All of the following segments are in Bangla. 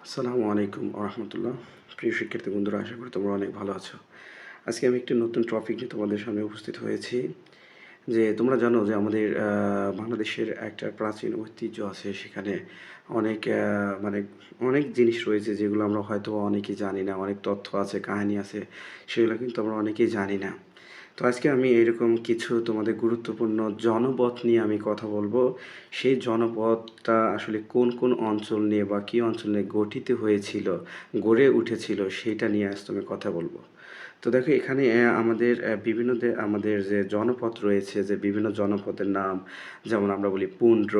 আসসালামু আলাইকুম রাহমাতুল্লাহ। প্রিয় শিক্ষার্থী বন্ধুরা, আশা করি তোমরা অনেক ভালো আছো। আজকে আমি একটি নতুন টপিক নিয়ে তোমাদের সামনে উপস্থিত হয়েছি। যে তোমরা জানো যে আমাদের বাংলাদেশের একটা প্রাচীন ঐতিহ্য আছে। সেখানে অনেক মানে অনেক জিনিস রয়েছে যেগুলো আমরা হয়তো অনেকেই জানি না। অনেক তথ্য আছে, কাহিনী আছে, সেগুলো কিন্তু আমরা অনেকেই জানি না। তো আজকে আমি এরকম কিছু তোমাদের গুরুত্বপূর্ণ জনপদ নিয়ে আমি কথা বলবো। সেই জনপদটা আসলে কোন কোন অঞ্চল নিয়ে বা কী অঞ্চল নিয়ে গঠিত হয়েছিল, গড়ে উঠেছিল, সেইটা নিয়ে আজ তুমি কথা বলবো। তো দেখো এখানে আমাদের আমাদের যে জনপদ রয়েছে, যে বিভিন্ন জনপদের নাম, যেমন আমরা বলি পুন্ড্র,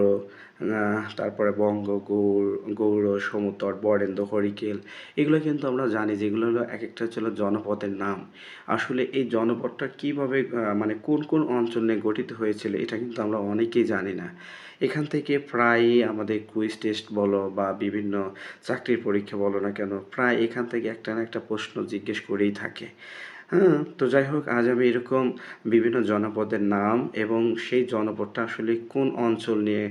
তারপরে বঙ্গ, গৌড়, সমতট, বরেন্দ্র, হরিকেল। এগুলো কিন্তু আমরা জানি যে এগুলো হলো এক একটা হচ্ছে হলো জনপদের নাম। আসলে এই জনপদটা কীভাবে মানে কোন কোন অঞ্চল নিয়ে গঠিত হয়েছিল, এটা কিন্তু আমরা অনেকেই জানি না। এখান থেকে প্রায়ই আমাদের কুইজ টেস্ট বলো বা বিভিন্ন চাকরির পরীক্ষা বলো না কেন, প্রায় এখান থেকে একটা না একটা প্রশ্ন জিজ্ঞেস করেই থাকে। হ্যাঁ, তো যাই হোক, আজ আমি এরকম বিভিন্ন জনপদের নাম এবং সেই জনপদটা আসলে কোন অঞ্চল নিয়ে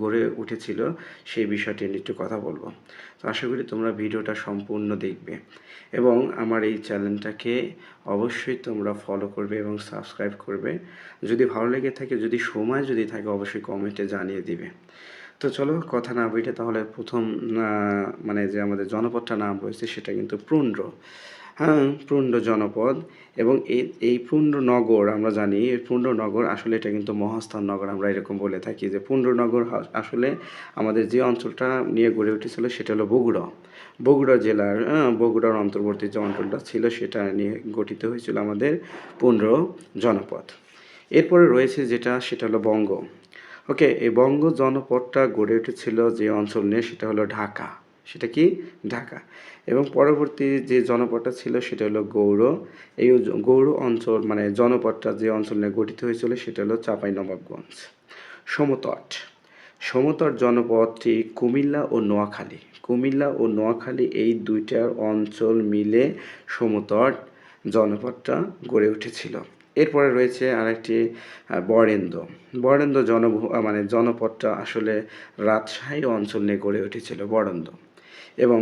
গড়ে উঠেছিল সেই বিষয়টি নিয়ে একটু কথা বলবো। তো আশা করি তোমরা ভিডিওটা সম্পূর্ণ দেখবে এবং আমার এই চ্যানেলটাকে অবশ্যই তোমরা ফলো করবে এবং সাবস্ক্রাইব করবে। যদি ভালো লেগে থাকে, যদি সময় যদি থাকে, অবশ্যই কমেন্টে জানিয়ে দিবে। তো চলো কথা না বইটা, তাহলে প্রথম মানে যে আমাদের জনপদটার নাম রয়েছে সেটা কিন্তু পুন্ড্র। হ্যাঁ, পুন্ড্র জনপদ। এবং এই পুন্ড্র নগর আমরা জানি, পুন্ড্র নগর আসলে এটা কিন্তু মহাস্থান নগর, আমরা এরকম বলে থাকি যে পুন্ড্র নগর আসলে আমাদের যে অঞ্চলটা নিয়ে গড়ে উঠেছিল সেটা হলো বগুড়া। বগুড়া জেলার বগুড়ার অন্তর্বর্তী যে অঞ্চলটা ছিল সেটা নিয়ে গঠিত হয়েছিল আমাদের পুন্ড্র জনপদ। এরপরে রয়েছে যেটা, সেটা হলো বঙ্গ। ওকে, এই বঙ্গ জনপদটা গড়ে উঠেছিল যে অঞ্চল নিয়ে, সেটা হলো ঢাকা। সেটা কি? ঢাকা। এবং পরবর্তী যে জনপদটা ছিল সেটা হলো গৌড়। এই গৌড় অঞ্চল মানে জনপদটা যে অঞ্চল নিয়ে গঠিত হয়েছিল সেটা হলো চাঁপাইনবাবগঞ্জ। সমতট। সমতট জনপদটি কুমিল্লা ও নোয়াখালী এই দুইটার অঞ্চল মিলে সমতট জনপদটা গড়ে উঠেছিল। এরপরে রয়েছে আরেকটি বরেন্দ্র। বরেন্দ্র মানে জনপদটা আসলে রাজশাহী অঞ্চল নিয়ে গড়ে উঠেছিল বরেন্দ্র। এবং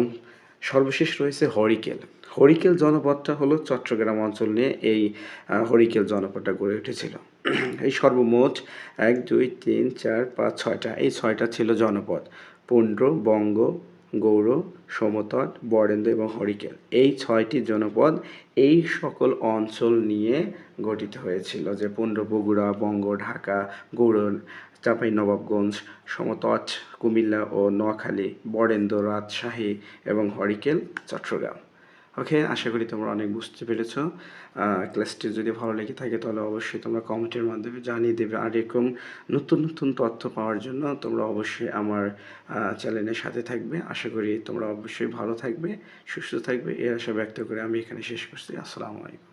সর্বশেষ রয়েছে হরিকেল। হরিকেল জনপদটা হলো চট্টগ্রাম অঞ্চল নিয়ে এই হরিকেল জনপদটা গড়ে উঠেছিল। এই সর্বমোট 1 2 3 4 5 6টা, এই 6টা ছিল জনপদ: পুন্ড্র, বঙ্গ, গৌড়, সমতট, বরেন্দ্র এবং হরিকেল। এই 6টি জনপদ এই সকল অঞ্চল নিয়ে গঠিত হয়েছিল, যে পুন্ড্র বগুড়া, বঙ্গ ঢাকা, গৌড় চাঁপাইনবাবগঞ্জ, সমতট কুমিল্লা ও নোয়াখালী, বরেন্দ্র রাজশাহী এবং হরিকেল চট্টগ্রাম। ওকে, আশা করি তোমরা অনেক বুঝতে পেরেছ। ক্লাসটি যদি ভালো লেগে থাকে তাহলে অবশ্যই তোমরা কমেন্টের মাধ্যমে জানিয়ে দেবে। আর এরকম নতুন নতুন তথ্য পাওয়ার জন্য তোমরা অবশ্যই আমার চ্যানেলের সাথে থাকবে। আশা করি তোমরা অবশ্যই ভালো থাকবে, সুস্থ থাকবে, এই আশা ব্যক্ত করে আমি এখানে শেষ করছি। আসসালামু আলাইকুম।